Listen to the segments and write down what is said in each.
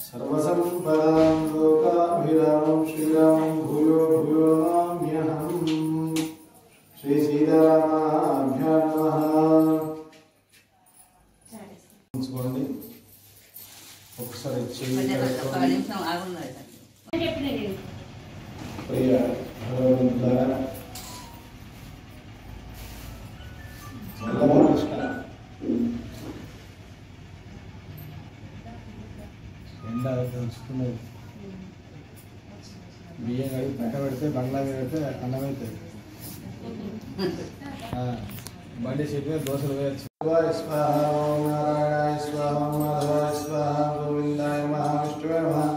सर्वसंपदां लोकाभिरामं श्रीरामं भूयो भूयो नमाम्यहम्। श्री सीतारामाभ्यां नमः। ఉంచుకోండి ఒకసారి ప్రియ భగవంతులారా ఎండ తెలుసుకున్నది బియ్యం కడిగి పక్క పెడితే బంగ్లా మీద పెడితే అన్నం అవుతుంది బండి చెట్టు మీద దోశలు వేయచ్చు స్వాహ ఓం నారాయణాయ స్వాహ మాధవాయ స్వాహ గోవిందాయ నమః విష్ణువే నమః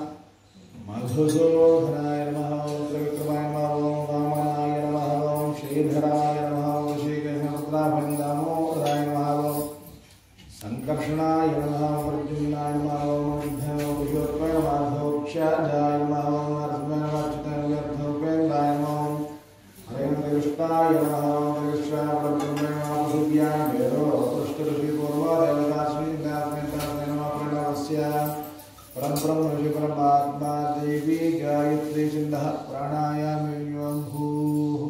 మధుసూదనాయ నమః ఓం త్రివిక్రమాయ నమః ఓం వామనాయ నమః ఓం శ్రీధరాయ నమః ఓం శ్రీకృష్ణపుత్రాయ దామోదరాయ నమః ఓం సంకర్షణాయ నమః ప్రద్యుమ్నాయ నమః ఓం విష్ణువే నమః భోక్షాయ నమః ఓం నరసింహాయ నమః అచ్యుతాయ వ్యర్థోపేంద్రాయ నమః ఓం హరే కృష్ణాయ నమః ఓం కృష్ణాయ ప్రద్యుమ్నాయ నమః సూర్యాయ వేదో परब्रह्म देवी गायत्री छंदः प्राणायाम भूः।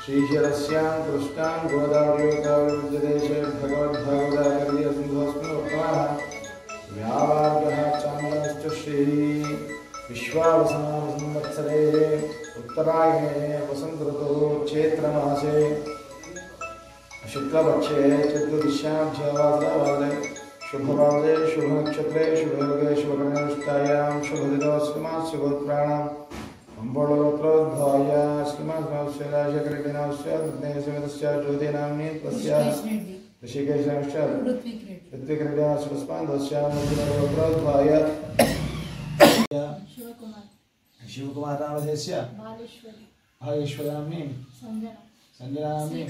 श्रीशरस्यां कृष्णां गोदावरीदेशे भगवद्भागवताकर्य सिंहस्मृतः व्यावार्यः चान्द्रश्च श्री विश्वावसुमत्सरे उत्तरायणे वसंत ऋतौ चैत्रमासे शुक्लपक्षे चतुर्दश्यां वासरे शुभवादे शुभनक्षत्रे शुभयोगे शुभकर्णनिष्ठायां शुभदिनोऽस्मात् शुभोत्प्राणाम् अंबोलोत्रोद्भवाय श्रीमान्श्रीराजकरिणास्य रत्नेशमितस्य ज्योतिनाम्नि तस्याः ऋषिकेशस्य ऋत्विक्रीडा सुस्मान्दस्यां मुद्रोत्रोद्भवाय शिवकुमारनामधेयस्य भागेश्वरनाम्नि संजनाम्नि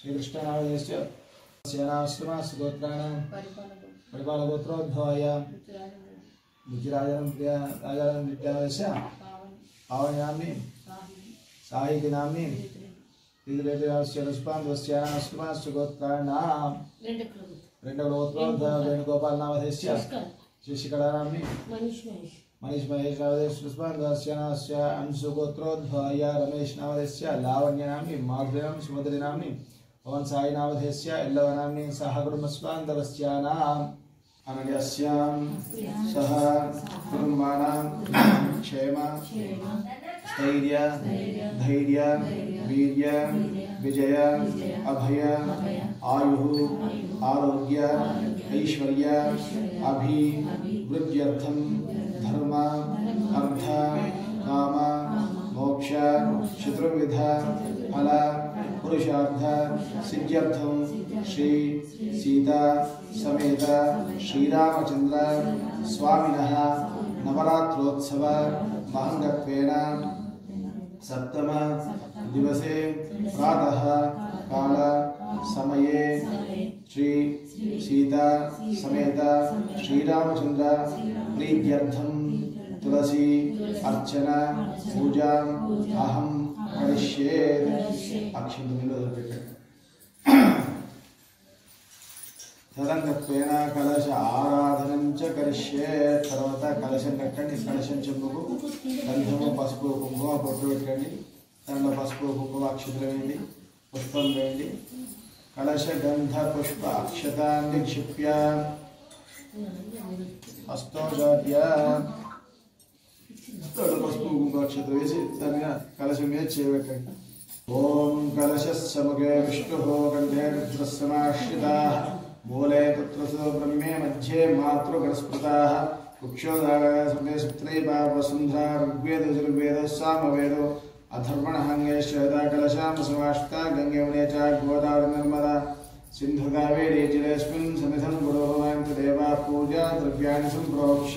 श्रीकृष्णनामधेयस्य सेनाश्रमास्य गोत्राणां परिपालगोत्रोद्भवाय बुद्धिराजनस्य पावनाम्नि साहिति नाम्नि तीर्थरेतिराजस्य गोत्राणां वेणुगोपाल नामधेयस्य शिशिकलानाम्नि मनीष महेश नामधेयस्य अंशुगोत्रोद्भवाय रमेश नामधेयस्य लावण्य नाम्नि माधुर्यं सुमधुरी नाम्नि पवन साई नामधेयस्य एल्लवनाम्नि सह कुटुम्बस्बान्धवस्यानाम् अनन्यस्यां सह कुटुम्बानां क्षेम स्थैर्य धैर्य वीर्य विजय अभय आयु आरोग्य ऐश्वर्य अभिवृद्ध्यर्थं धर्म अर्थ काम मोक्ष चतुर्विध फल पुरुषार्थ सिद्ध्यर्थं श्री सीता समेत श्रीरामचंद्र स्वामिनः नवरात्रोत्सव महंगत्वेन सप्तम दिवसे प्रातः काल समये श्री सीता समेत श्रीरामचंद्र प्रीत्यर्थं तुलसी अर्चना पूजा अहं करिष्ये। तदंगत्वेन कलश आराधनं च करिष्ये। తర్వాత కలశం కట్టండి, కలశం చెంబుకు గంధము పసుపు కుంకుమ బొట్టు పెట్టండి, దాంట్లో పసుపు కుంకుమ అక్షతలు వేయండి, పుష్పం వేయండి. కలశ గంధ పుష్ప అక్షతాన్ని క్షిప్య హస్తోజాత్య పసుపు కుంకుమాక్షత వేసి దాని కలశం మీద చేయబెట్టండి. ఓం కలశస్య ముఖే విష్ణుః కంఠే రుద్రస్సమాశ్రితాః మూలే తత్రసో బ్రహ్మే మధ్యే మాతృగణస్పృతాః కుక్షోదాగసుత్రైపా వసుంధరా ఋగ్వేద యజుర్వేద సామవేదో అథర్వణహంగేశ్వరదా కలశాం సమాశ్రితా గంగే మునే చ గోదావరి నర్మదా సింధు కావేరీ జలేస్మిన్ సన్నిధం గురోహం దేవా పూజా ద్రవ్యాన్ని సంప్రోక్ష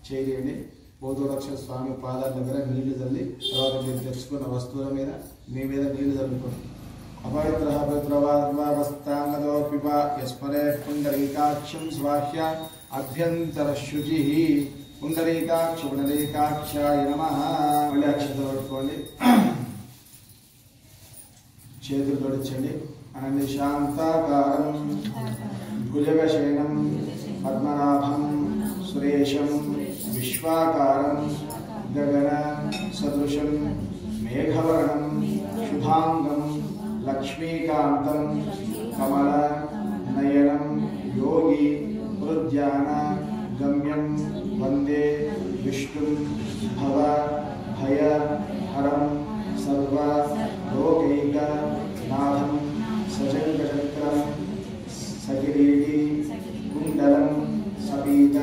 చేయండి. పోతురక్ష స్వామి పాదాల దగ్గర నీళ్లు చల్లి తర్వాత మీరు తెచ్చుకున్న వస్తువుల మీద మీ మీద నీళ్లు చల్లుకోండి. అపవిత్ర పవిత్రవాస్తాంగదో పిబ యస్మరే పుండరీకాక్షం స్వాహ్య అభ్యంతర శుచి పుండరీకాక్షాయ నమః. మళ్ళీ అక్షతలు పట్టుకోండి, చేతులు తొడిచండి. అనన్య శాంతాకారం భుజగశయనం పద్మనాభం సురేశం విశ్వాకారం గగన సదృశం మేఘవర్ణం శుభాంగం లక్ష్మీకాంతం కమల నయనం యోగి హృద్యాన గమ్యం వందే విష్ణుం భవ భయ హరం సర్వ లోకైక నాథం సజంగచక్రం సకిరీటి కుండలం సపీత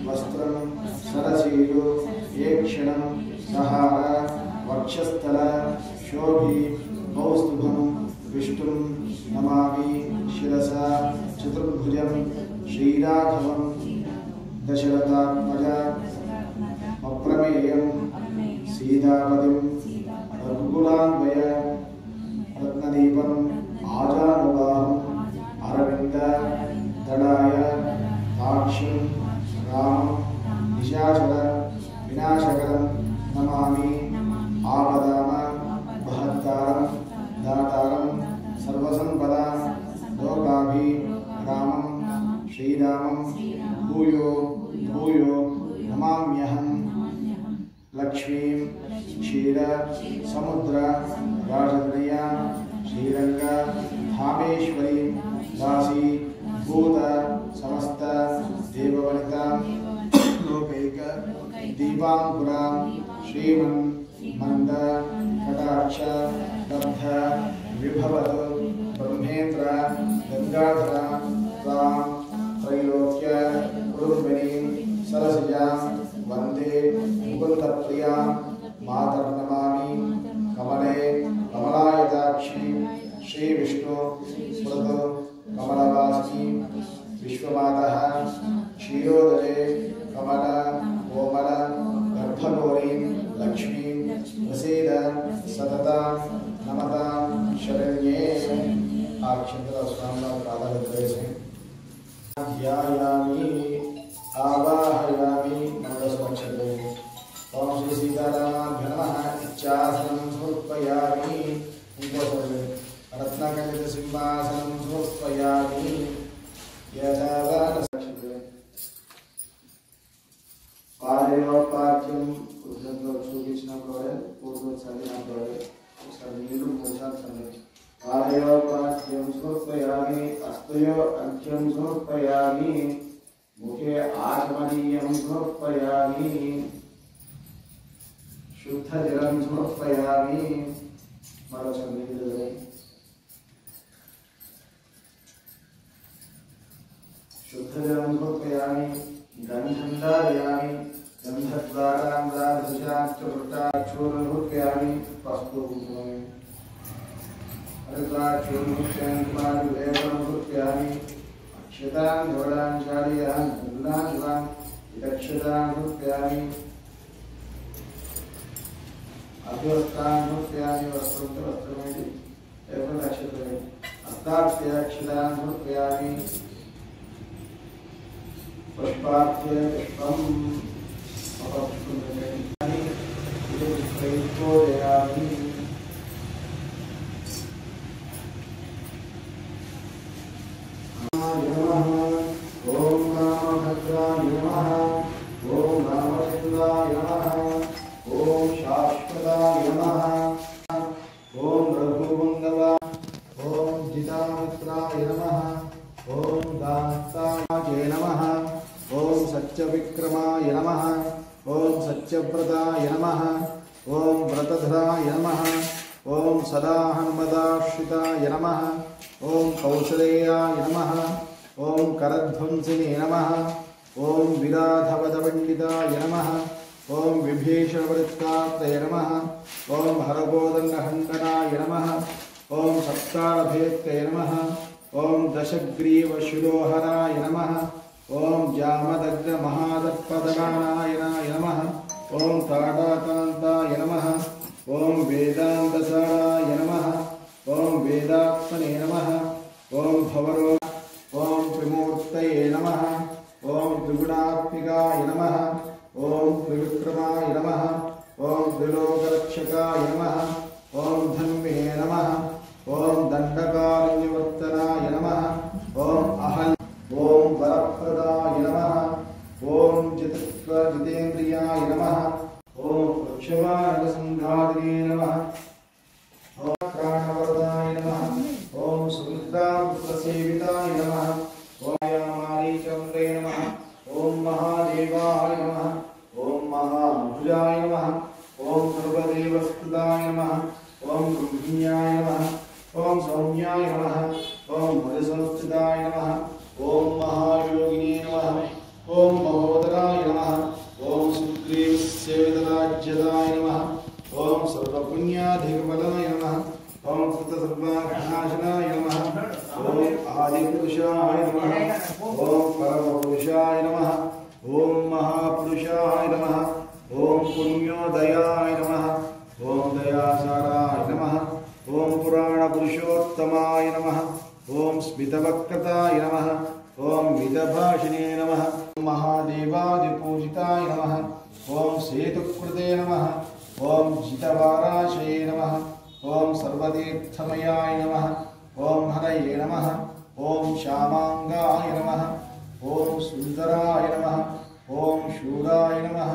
వస్త్రం సరసీలు ఏక్షణం సహార వక్షస్థల శోభి కౌస్తుభం విష్ణుం నమామి శిరస చతుర్భుజం శ్రీరాఘవం దశరథాత్మజ అప్రమేయం సీతాపతిం రఘుకులాన్వయ రత్నదీపం ఆజానుబాహం అరవింద దడాయ సాక్షిం రామం నిశాచర వినాశకరం నమామి ఆపదామ బహత్తారం దాతారం సర్వసంపద లోకాభి రామం శ్రీరామం భూయో భూయో నమామ్యహం. లక్ష్మీం క్షీర సముద్ర రాజతనయ శ్రీరంగ ధామేశ్వరి దాసి భూత సమస్త దేవవనిత లోకైక దీపాంకుర శ్రీమన్ మంద కటాక్ష లబ్ధ విభవత్ బ్రహ్మేంద్ర గంగాధర రాం త్రైలోక్య కుటుంబిని సరసిజా వందే ముకుంద ప్రియా మాతర్నమామి కమలే కమలాయతాక్షి శ్రీ విష్ణు స్మృతు కమలవాసిని విశ్వమాతః క్షీరోదరే కమల కోమల గర్భగౌరీ లక్ష్మీ ప్రసీద సతత నమత శరణ్యే. ఆ క్షేత్ర స్వామివారి ప్రాధాన్యత ధ్యాయామి ఆవాహయామి మంగళస్వచ్ఛతే. ఓం శ్రీ సీతారామాభ్య నమః. ఇచ్ఛాసనం సమర్పయామి. ఇంకోసారి రత్నఖండిత సింహాసనం సమర్పయామి. యథావాక్యం పాదయోపాఖ్యం ఉద్దంలో చూపించినప్పుడు పూర్వం చదివినప్పుడు ఒకసారి నీళ్ళు మూసాలు చదివి పాదయోపాఖ్యం సమర్పయామి. హస్తయో అర్ఘ్యం సమర్పయామి. ముఖే ఆచమనీయం సమర్పయామి. శుద్ధ జలం సమర్పయామి. మరోసారి నీళ్ళు शुद्ध जलम समर्पयामि. गंधं धारयामि. गंधद्वारां राधुषाक्षुर्टाक्षूरं समर्पयामि. पस्तु कुंकुमं हरिद्राक्षूरं समर्पयामि. अक्षतां धवलां चालयां गुलां गुलां विदक्षतां समर्पयामि. अभ्यस्तां समर्पयामि. वस्त्रं वस्त्रमेति एवं अक्षतमेति हस्ताक्षतां समर्पयामि. पुष्पार्थ्य पुष्पं प्रयोजयामि. ओम रामभद्राय नमः. ओम रामचंद्राय नमः. ओम शाश्वताय नमः. ओम रघुवंदवा. ओम जितामित्राय नमः. ओम दान्ताय नमः। ओम सत्यविक्रमाय नमः। ओम सत्यव्रताय नमः। ओम व्रतधराय नमः। ओम सदा हनुमदाश्रिताय नमः। ओम कौसलेयाय नमः। ओम करध्वंसिने नमः। ओम विराधवदपण्डिताय नमः। ओम विभीषणवृत्तात्तये नमः। ओम हरगोदण्डहण्डनाय नमः। ओम सप्तालभेत्तये नमः। ओम दशग्रीवशिरोहराय नमः। ओम जामदग्नमहादर्पदगानाय नमः। ओम ताडाकान्ताय नमः। ओम वेदान्तसाराय नमः। ओम वेदात्मने नमः। ओम भवरो ओम त्रिमूर्तये नमः। ओम त्रिगुणात्मिकाय नमः। ओम त्रिविक्रमाय नमः। ओम त्रिलोकरक्षकाय नमः। ओम धन्वे नमः। ओम दण्डकारण्यवर्तनाय नमः। ओम अहल ओम वरप्रदाय नमः। ओम जितेन्द्रियाय नमः। ओम वृक्षवानसंघादिने नमः। ओम प्राणवरदाय नमः। ओम सुमित्रामृतसेविताय नमः। ओम मारीचन्द्रे नमः। ओम महादेवाय नमः। ओम महाभुजाय नमः। ओम सर्वदेवस्तुताय नमः। ओम ब्रह्मण्याय नमः। ओम सौम्याय नमः। ओम मधुसंस्थिताय नमः। ओम महायोगिने नमः। ओम महोदराय नमः। ओम सुग्रीवसेवितराज्यदाय नमः। ओम सर्वपुण्याधिकबलाय नमः। ओम कृतसर्वाघ्नाशनाय नमः। ओम आदिपुरुषाय नमः। ओम परमपुरुषाय नमः। ओम महापुरुषाय नमः। ओम पुण्योदयाय नमः। ओम दयासाराय नमः। ओम पुराणपुरुषोत्तमाय नमः। ओम स्मितवक्रताय नमः। ओम मितभाषिणे नमः। महादेवादिपूजिताय नमः। ओम सेतुकृते नमः। ओम जितवाराशये नमः। ओम सर्वतीर्थमयाय नमः। ओम हरये नमः। ओम श्यामांगाय नमः। ओम सुंदराय नमः। ओम शूराय नमः।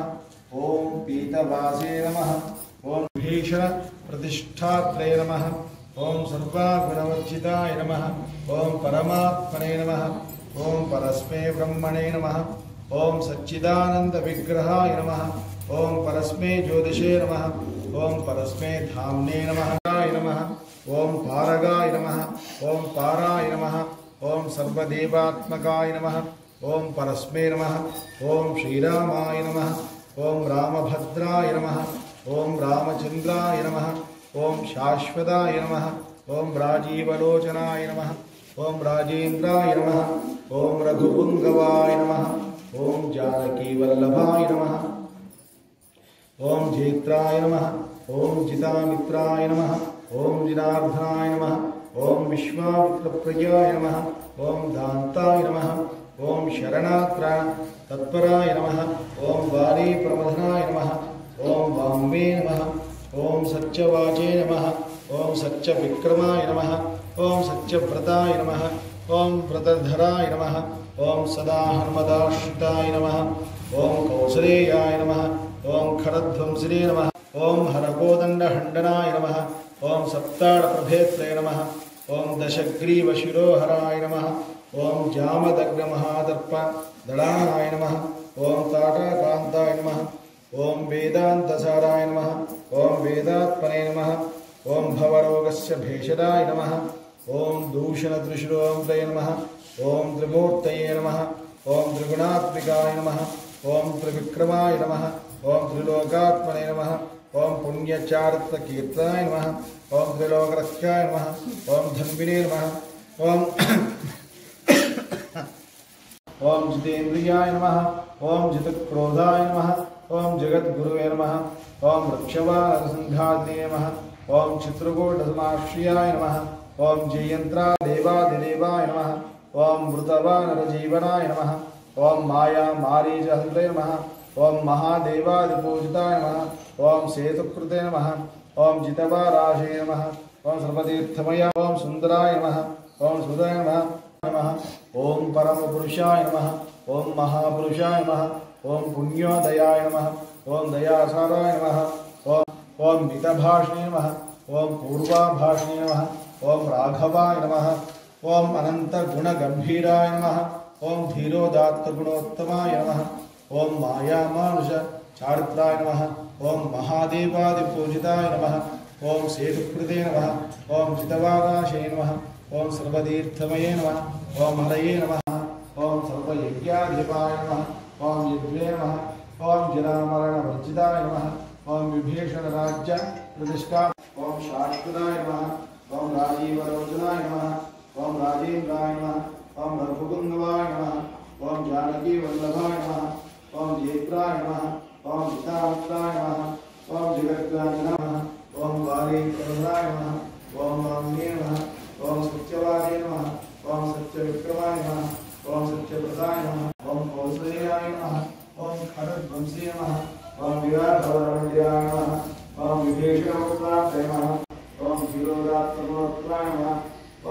ओम पीतवासे नमः। ओम भीषण प्रतिष्ठात्रे नमः। ओम सर्वागुणवर्जिताय नमः। ओम परमात्मने नमः। ओम परस्मै ब्रह्मणे नमः। ओम सच्चिदानंद विग्रहाय नमः। ओम परस्मै ज्योतिषे नमः। ओम परस्मै धाम्ने नमः। ओम पारगाय नमः। ओम पाराय नमः। ओम सर्वदेवात्मकाय नमः। ओम परस्मै नमः। ओम श्रीरामाय नमः। ओम रामभद्राय नमः। ओम रामचंद्राय नमः। ओम शाश्वताय नमः। ओम राजीवलोचनाय नमः। ओम राजेन्द्राय नमः। ओम रघुपुंगवाय नमः। ओम जानकीवल्लभाय नमः। ओम जेत्राय नमः। ओम जितामित्राय नमः। ओम जिनार्दनाय नमः। ओम विश्वामित्रप्रियाय नमः। ओम दान्ताय नमः। ओम शरणात्रा तत्पराय नमः। ओम वारी प्रमथनाय नमः। ओम वाम्वे नमः। ओम सत्यवाचे नमः। ओम सत्यविक्रमाय नमः। ओम सत्यव्रताय नमः। ओम व्रतधराय नमः। ओम सदा हनुमदाश्रिताय नमः। ओम कौसलेयाय नमः। ओम खरध्वंसिने नमः। ओम हरकोदण्डहण्डनाय नमः। ओम सप्ताळप्रभेत्रे नमः। ओम दशग्रीवशिरोहराय नमः। ओम जामदग्नमहादर्पदलानाय नमः। ओम ताटाकान्ताय नमः। ओम वेदान्तसाराय नमः। ओम वेदात्मने नमः। ओम भवरोगस्य भेषजाय नमः। ओम दूषणत्रिशिरोमृतये नमः। ओम त्रिमूर्तये नमः। ओम त्रिगुणात्मिकाय नमः। ओम त्रिविक्रमाय नमः। ओम त्रिलोकात्मने नमः। ओम पुण्यचारित्रकीर्तनाय नमः। ओम त्रिलोकरक्षाय नमः। ओम धन्विने नमः। ओम ओम जितेन्द्रियाय नमः। ओम जितक्रोधाय नमः। ओम जगद्गुरुवे नमः। ओम वृक्षवानसंघादिने नमः। ओम चित्रकूटसमाश्रयाय नमः। ओम जयन्त्रादेवादिदेवाय नमः। ओम मृतवानरजीवनाय नमः। ओम माया मारीचहन्त्रे नमः। ओम महादेवादिपूजिताय नमः। ओम सेतुकृते नमः। ओम जितवाराशे नमः। ओम सर्वतीर्थमय ओम सुंदराय नमः। ओम सुदाय नमः। ओम परमपुरुषाय नमः। ओम महापुरुषाय नमः। ओम पुण्योदयाय नमः। ओम दयासाराय नमः। ओम मितभाषणे नमः। ओम पूर्वाभाषणे नमः। ओम राघवाय नमः। ओम अनंतगुणगंभीराय नमः। ओम धीरोदात्तगुणोत्तमाय नमः ओम मायामानुष चारित्राय नमः ओम महादेवादिपूजिताय नमः ओम सेतुकृते नमः ओम चितवाकाशे नमः ओम सर्वतीर्थमये नमः ओम हरये नमः ओम सर्वयज्ञाधिपाय नमः ओम यज्ञे नमः ओम जरामरणवर्जिताय नमः ओम विभीषणराज्य प्रतिष्ठा ओम शाश्वताय नमः ओम राजीवलोचनाय नमः ओम राजेन्द्राय नमः ओम रघुपुंगवाय नमः ओम जानकी वल्लभाय नमः ओम जेत्राय नमः ओम सीतावत्ताय नमः ओम जगद्गाय नमः ओम बालेन्द्राय नमः ओम वाम्ये नमः ओम सत्यवादे नमः ओम सत्यविक्रमाय नमः ओम सत्यप्रदाय नमः ओम कौसल्याय नमः ओम खरध्वंसे नमः ओम विराटवरमण्ड्याय नमः ओम विभीषणवक्त्राय नमः ओम धीरोदात्तगुणोत्तमाय नमः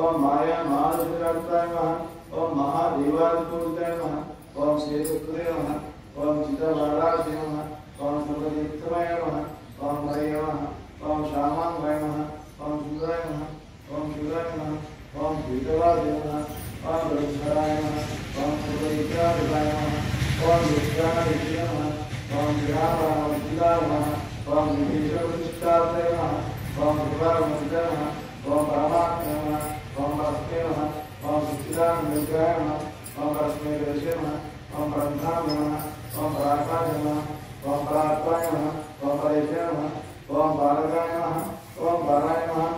ओम मायामानुषचारित्राय नमः ओम महादेवादिपूजिताय नमः ओम सेतुकृते नमः ओम चितवरदाय नमः ओम सर्वतीर्थमये नमः ओम हरये नमः ओम श्यामांगाय नमः ओम सुंदराय नमः ओम शिवाय नमः ओम भीतवादे नमः ओम ब्रह्मराय नमः ओम सर्वविद्याधिपाय नमः ओम विद्यानादित्य नमः ओम विरामवज्जिताय नमः ओम विभीषणप्रतिष्ठाय नमः ओम विवाहवज्जिताय नमः ओम परमात्मने नमः ओम परस्मै नमः ओम सच्चिदानन्दविग्रहाय नमः ओम परस्मै देशे नमः ओम परन्धाम नमः ओम परात्माय नमः ओम परात्माय नमः ओम परेशे नमः ओम बालकाय नमः ओम बालाय नमः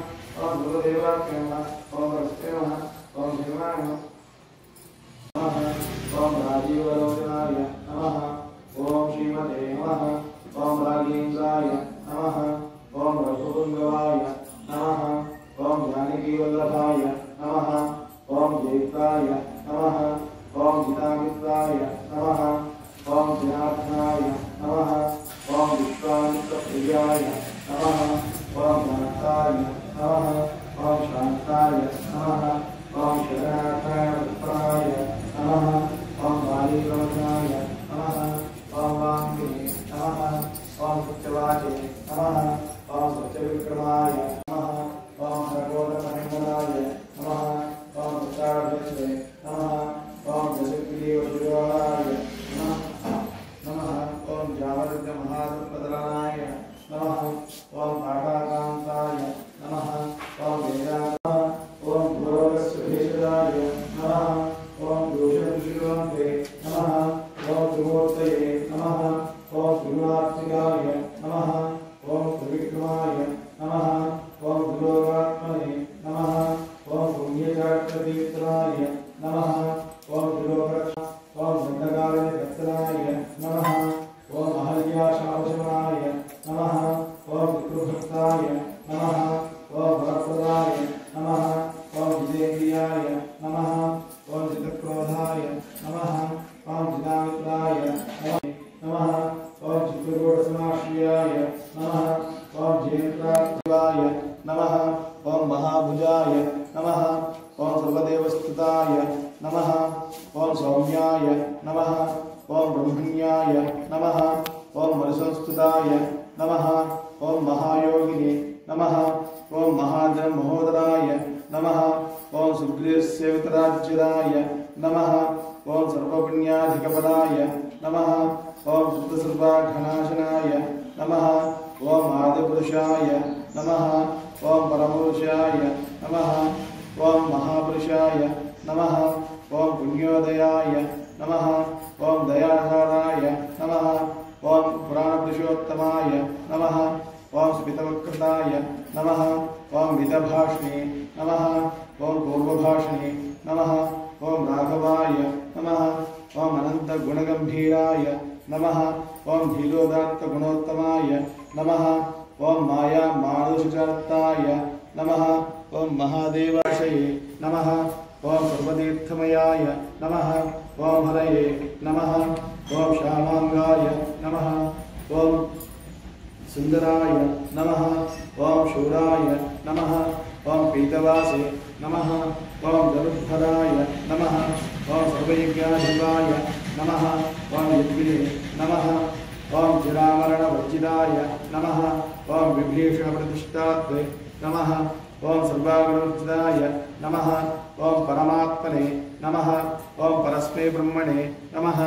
ओम गुरुदेवाय नमः ओम परस्मै नमः ओम शिवाय नमः ओम राजीवलोचनाय नमः ओम श्रीमते नमः ओम राजेन्द्राय नमः ओम रघुपुंगवाय नमः ओम जानकीवल्लभाय नमः ओम जेत्राय नमः ओम सीतामित्राय नमः ओम जनार्दनाय नमः ओम विश्वामित्रप्रियाय नमः ओम शान्ताय नमः ओम शान्ताय नमः ओम शरणार्थाय नमः ओम बालीलोचनाय नमः ओम वाङ्गे नमः ओम सत्यवाचे नमः ओम सत्यविक्रमाय नमः ओम सर्वोत्तममङ्गलाय नमः ओम सत्यार्थे नमः ओम जगद्गिरिवशिरोहाय नमः ओम जावृद्धमहासर्पदलनाय नमः ओम पाठाकान्ताय नमः ओम वेदान्ताय ओम गुरोगस्वभेषजाय नमः ओम दोषदुषिरोन्ते नमः ओम त्रिमूर्तये नमः ओम त्रिगुणात्मिकाय नमः ओम त्रिविक्रमाय नमः ओम गुरोगात्मने नमः ओम पुण्यचात्रतीर्थाय नमः ओम त्रिलोकरक्ष ओम दण्डकारणकर्तनाय नमः ओम अहल्याशावशमाय नमः ओम पितृभक्ताय नमः ओम वरप्रदाय नमः ओम जितेन्द्रियाय नमः ओम जितक्रोधाय नमः ओम जितामित्राय नमः ओम चित्रकूटसमाश्रयाय नमः ओम जयन्त्राय नमः ओम महाभुजाय नमः ओम सर्वदेवस्थिताय नमः ओम सौम्याय नमः ओम ब्रह्मण्याय नमः ओम मरुसंस्तुताय नमः ओम महायोगिने नमः ओम महाजनमहोदराय नमः ओम सुग्रीवसेवितराज्यदाय नमः ओम सर्वपुण्याधिकपदाय नमः ओम शुद्धसर्वाघनाशनाय नमः ओम आदिपुरुषाय नमः ओम परमपुरुषाय नमः ओम महापुरुषाय नमः ओम पुण्योदयाय नमः ओम दयाधाराय नमः ओम पुराणपुरुषोत्तमाय नमः ओम स्मितवक्रताय नमः ओम मितभाषणे नमः ओम पूर्वभाषणे नमः ओम राघवाय नमः ओम अनन्तगुणगम्भीराय नमः ओम धीरोदात्तगुणोत्तमाय नमः ओम मायामानुषचारित्राय नमः ओम महादेवाशये नमः ओम सर्वतीर्थमयाय नमः ओम हरये नमः ओम श्यामांगाय नमः ओम सुंदराय नमः ओम शूराय नमः ओम पीतवासे नमः ओम जलुद्धराय नमः ओम सर्वयज्ञाधिपाय नमः ओम यज्ञे नमः ओम जरामरणवर्जिताय नमः ओम विभीषणप्रतिष्ठात्वे नमः ओम सर्वागणवर्जिताय नमः ओम परमात्मने नमः ओम परस्मै ब्रह्मणे नमः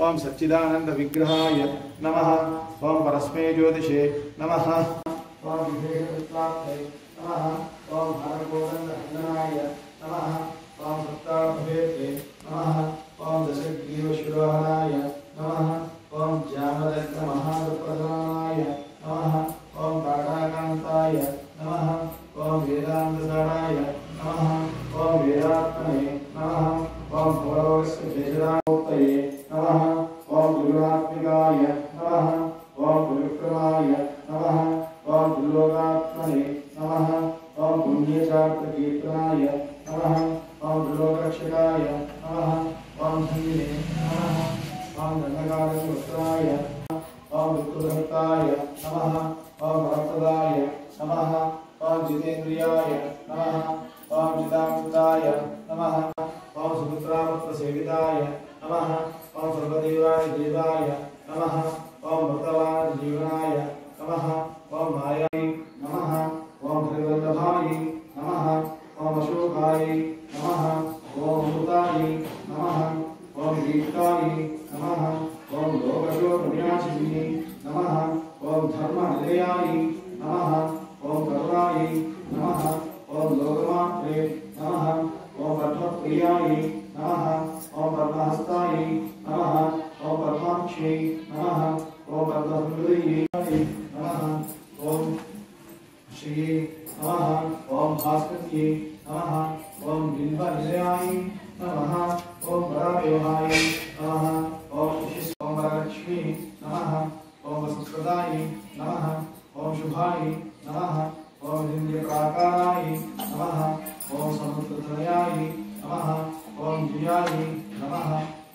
ओम सच्चिदानंद विग्रहाय नमः ओम परस्मै ज्योतिषे नमः ओम विघ्नेश्वराय नमः ओम हरगोविंदनाय नमः ओम सत्ताभवेते नमः ओम दशग्रीवशिरोहणाय नमः ओम जामदग्धमहाप्रधानाय नमः ओम काटाकान्ताय नमः ओम वेदान्तसाराय नमः ओम वेदात्मने नमः ओम भवरोगस्य भेषजामूर्तये नमः ओम गुरुरात्मिकाय नमः ओम गुरुक्रमाय नमः ओम गुरुलोकात्मने नमः ओम पुण्यचार्तकीर्तनाय नमः ओम गुरुलोकरक्षकाय नमः ओम धन्ये नमः ओम धनकालशुत्राय ओम विष्णुभक्ताय नमः ओम भक्तदाय नमः ओम जितेन्द्रियाय नमः ओम चिदामृताय नमः ओम सुपुत्रावत्रसेविताय नमः ओम सर्वदेवाय देवाय नमः ओम भक्तवान जीवनाय नमः ओम मायाय नमः ओम हरिवल्लभाय नमः ओम अशोकाय नमः ओम अमृताय नमः ओम दीप्ताय नमः ओम लोकशोकविनाशिने नमः ओम धर्मनिलयाय नमः ओम करुणाय नमः ओम लोकमात्रे नमः ओम पद्मप्रियाय नमः ओम पद्महस्ताय नमः ओम पद्माक्षे नमः ओम पद्महृदये नमः ओम श्री नमः ओम भास्कर्ये नमः ओम बिल्वनिलयाय नमः ओम वरादेवाय नमः ओम ओम वरलक्ष्मी नमः ओम वसुप्रदाय नमः ओम शुभाय नमः ओम इंद्रप्राकाराय नमः ओम समुद्रतनयाय नमः ओम जयाय नमः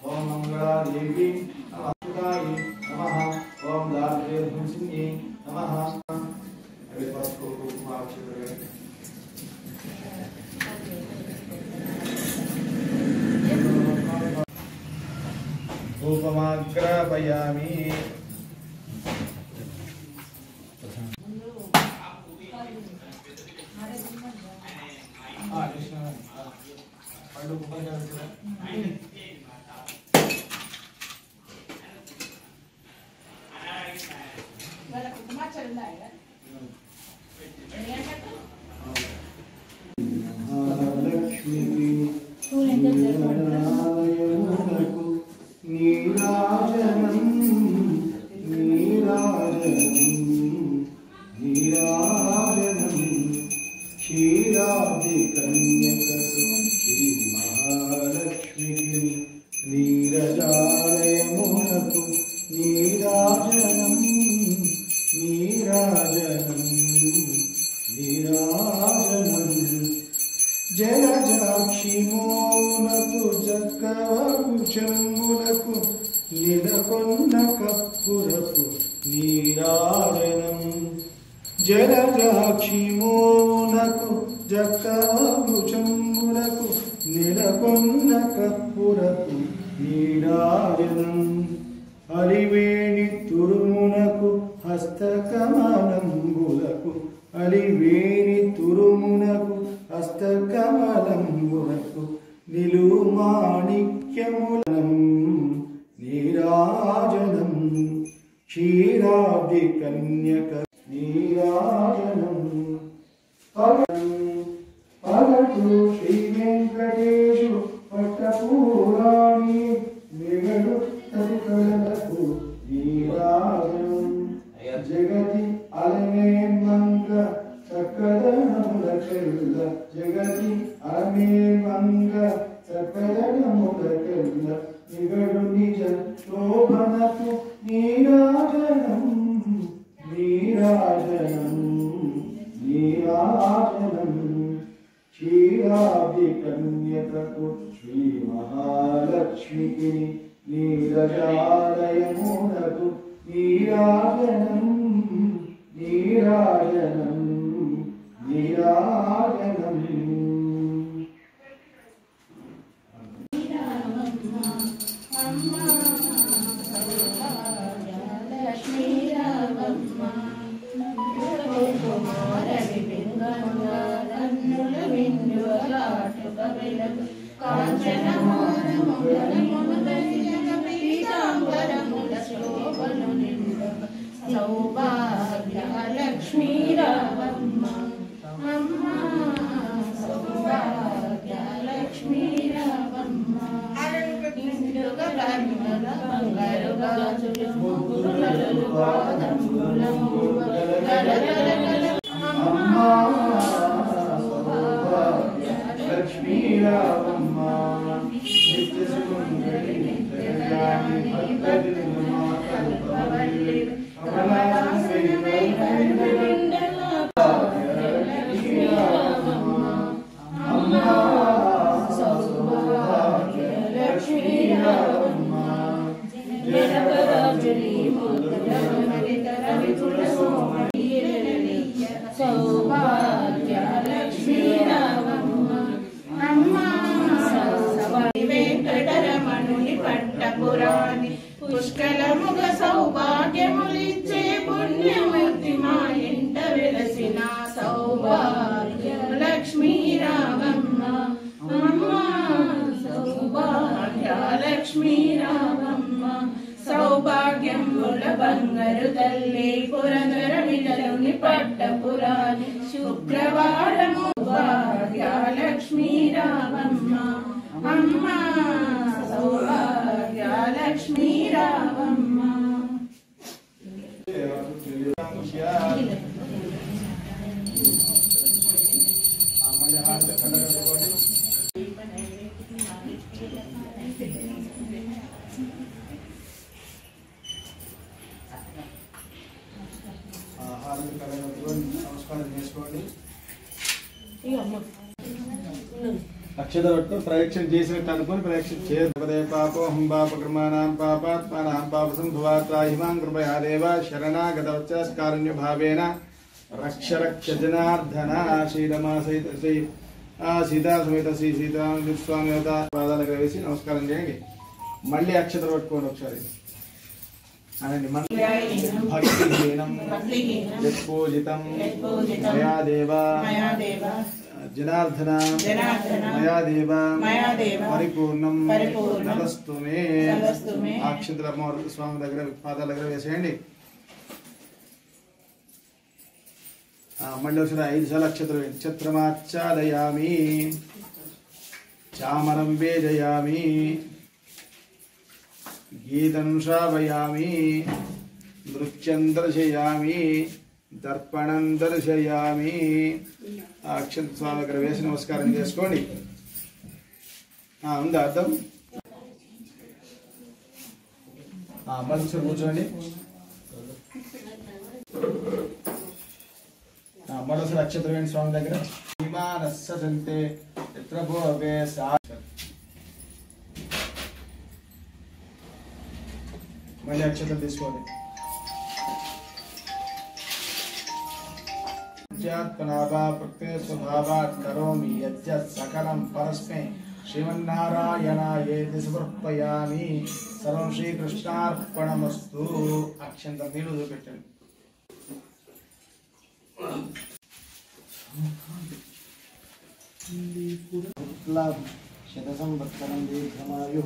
ओम मंगलादेवी नमः नमः ओम दार्ढ्यधुंसिन्ये नमः धूपमाग्रापयामि జలజాక్షిమోనకు జక్కభుజంబునకు నిలకొన్న కప్పురకు నీరాజనం అలివేణి తురుమునకు హస్తకమలంబులకు అలివేణి తురుమునకు హస్తకమలంబునకు నిలుమాణిక్యములం నీరాజనం క్షీరాబ్ది కన్యక నీరాజనం పగటు శ్రీ వెంకటేశు పట్టపూరాణి మిగడు తరికలకు నీరాజనం జగతి అలమేమంగ చక్కదనములకెల్ల జగతి అలమేమంగ చక్కదనములకెల్ల మిగడు నిజ శోభనకు నీరాజనం నీరాజనం నీరాజనం క్షీరాబ్ది కన్యకకు శ్రీ మహాలక్ష్మికి నీరజాలయమునకు నీరాజనం నీరాజనం నీరాజనం కాంచ సౌభాగ్యలక్ష్మీ రావమ్మ అమ్మ సౌభాగ్యలక్ష్మీ రావమ్మ ఇందుగా కర్మల బంగారు గాజులు ముగ్గురులలో పాదములము అమ్మ లక్ష్మీ రావమ్మ నిత్య సుమంగళి నిత్యగామి భక్తజన మాతృపవల్లి సౌభాగ్యలక్ష్మీ రావమ్మ అమ్మ వెంకటరమణుని పట్టపురాణి పుష్కలముగ సౌభాగ్యములిచ్చే పుణ్యమూర్తి మా ఇంట వెలసిన సౌభాగ్యలక్ష్మీ రావమ్మ అమ్మ సౌభాగ్యలక్ష్మీ రావమ్మ సౌభాగ్యముల బంగారు తల్లి పురందర విజలుని పట్టపురాణి శుక్రవారము భాగ్యలక్ష్మీ రావమ్మ అమ్మ సౌభాగ్యలక్ష్మీ రావమ్మ నమస్కారం చేసుకోండి. అక్షత పట్టుకొని ప్రయక్షణ చేసినట్టు అనుకుని ప్రయక్షణ చేయదే పాపోహం పాపకర్మాణం పాపాత్మానం పాప సంభవాత్రా హిమాం కృపయా దేవ శరణాగతవత్కారుణ్య భావేన రక్ష రక్ష జనార్దన శ్రీరమా సహిత శ్రీ సీతా సమేత శ్రీ సీతారామ స్వామి పాదాల దగ్గర వేసి నమస్కారం చేయండి. మళ్ళీ అక్షతలు పట్టుకోండి ఒకసారి అనండి. భక్తిహీనం యత్పూజితం మయా దేవ జనార్దన మయా దేవ పరిపూర్ణం నమస్తు మే. అక్షంతల అమ్మవారి స్వామి దగ్గర పాదాల దగ్గర వేసేయండి. మళ్ళీ ఒకసారి 5 సార్లు అక్షతలు వేయండి. ఛత్రమాచ్ఛాదయామి చామరం వేజయామి గీతం శ్రావయామి నృత్యం దర్శయామి దర్పణం దర్శయామి. అక్షంత స్వామి దగ్గర వేసి నమస్కారం చేసుకోండి. ఉందా అర్థం? మళ్ళీ కూర్చోండి. మరోసారి అక్షంత వేయండి స్వామి దగ్గర. విమానస్సంతే ఎత్ర భోగే సా. మళ్ళీ అక్షతలు తీసుకోండి. ప్రకృతి స్వభావాత్ కరోమి యజ్జత్ సకలం పరస్మే శ్రీమన్నారాయణాయేతి సమర్పయామి. సర్వం శ్రీకృష్ణార్పణమస్తు. అక్షంతం నీళ్ళు చూపెట్టండి. శత సంవత్సరం దీర్ఘమాయు.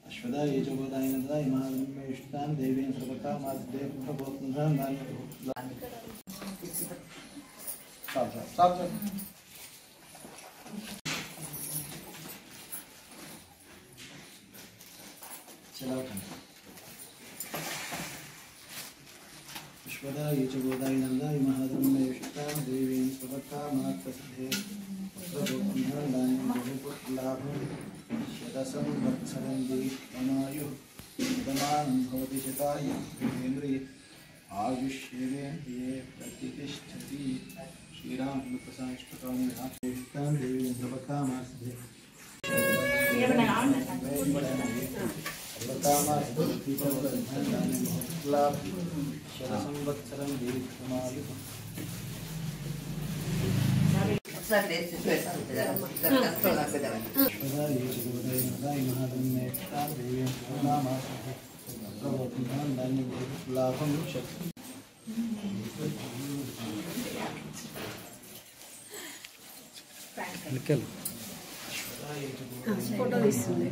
अश्वदा ये जो गोदायनदा इमादम में इष्टान देवीन सर्वता मादेव प्रबोधन दान साफ चलो अश्वदा ये जो गोदायनदा इमादम में इष्टान देवीन सर्वता मादेव प्रबोधन दान लाभ शतसंवत्सरं दीर्घमायुः शतमानं भवति शतायुः आयुष्येवेन्द्रिये प्रतिष्ठति. श्रीरामकृष्णप्रसादं देवी सर्वकामास्ते शतसंवत्सरं दीर्घमायुः. लाभम ఫోటో తీస్తుంది.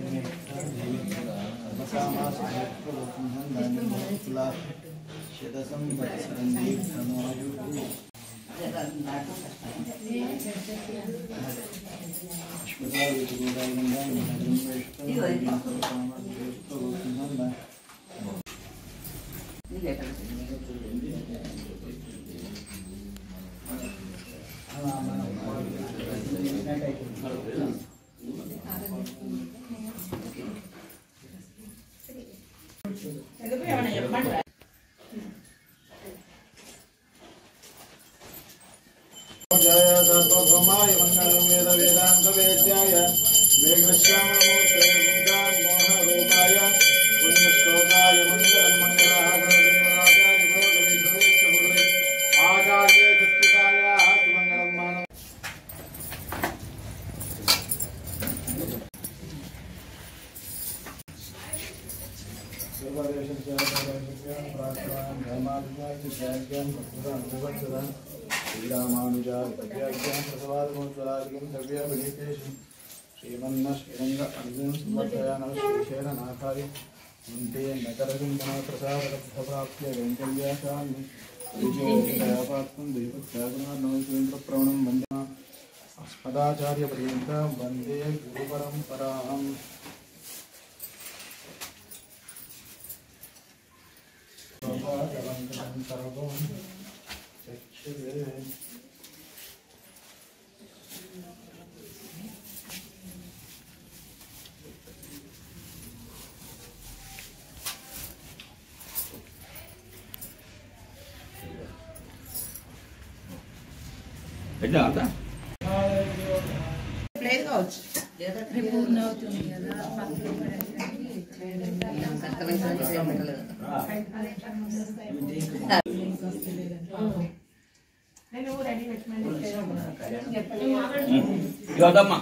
జయ మంగళం వేద వేదాంత వేద్యాయ వేగశ్యామూర్తే మోహరూపాయ పుణ్యశ్లోకాయ మంగళం మంగళాచార్య ఆచార్య సత్యతాయ సుమంగళం మానవ श्रीरामानुजाय श्रीमन्नश्रीरंग अर्जुन समर्पयामः श्रीशैलनाथाय वन्दे नकरकुण्डलप्रसादप्राप्य वेङ्कल्याशामि विजयपात्रं देवत्यागुणार्णवेन्द्रप्रवणं वन्दे अस्मदाचार्यपर्यन्तं वन्दे गुरुपरम्पराम् ప్లేస్ కావచ్చు పూర్ణ అవుతుంది కదా. నేను రెడీ యోదమ్మా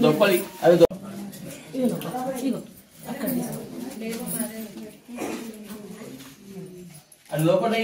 దొప్పలి అది అది లోపల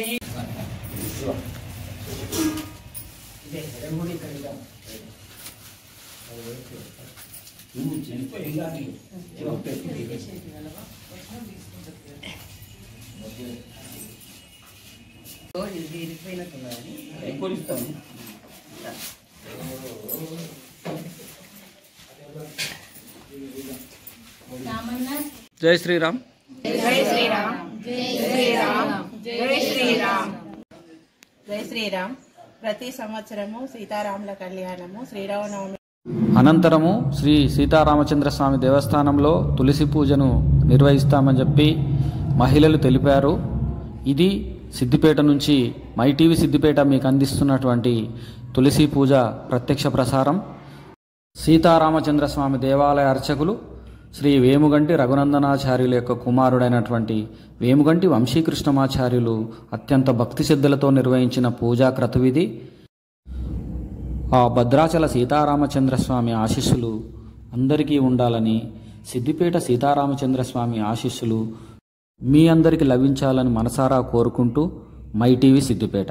జై శ్రీరామ్. జై శ్రీరామ్. జై శ్రీరామ్. జై శ్రీరామ్. జై శ్రీరామ్. ప్రతి సంవత్సరము సీతారాముల కళ్యాణము శ్రీరామనవమి అనంతరము శ్రీ సీతారామచంద్ర స్వామి దేవస్థానంలో తులసి పూజను నిర్వహిస్తామని చెప్పి మహిళలు తెలిపారు. ఇది సిద్దిపేట నుంచి మైటీవీ సిద్దిపేట మీకు అందిస్తున్నటువంటి తులసి పూజ ప్రత్యక్ష ప్రసారం. సీతారామచంద్ర స్వామి దేవాలయ అర్చకులు శ్రీ వేముగంటి రఘునందనాచార్యుల యొక్క కుమారుడైనటువంటి వేముగంటి వంశీకృష్ణమాచార్యులు అత్యంత భక్తి శ్రద్ధలతో నిర్వహించిన పూజా క్రతువిధి. ఆ భద్రాచల సీతారామచంద్ర స్వామి ఆశీస్సులు అందరికీ ఉండాలని, సిద్దిపేట సీతారామచంద్ర స్వామి ఆశీస్సులు మీ అందరికీ లభించాలని మనసారా కోరుకుంటూ మైటీవీ సిద్దిపేట.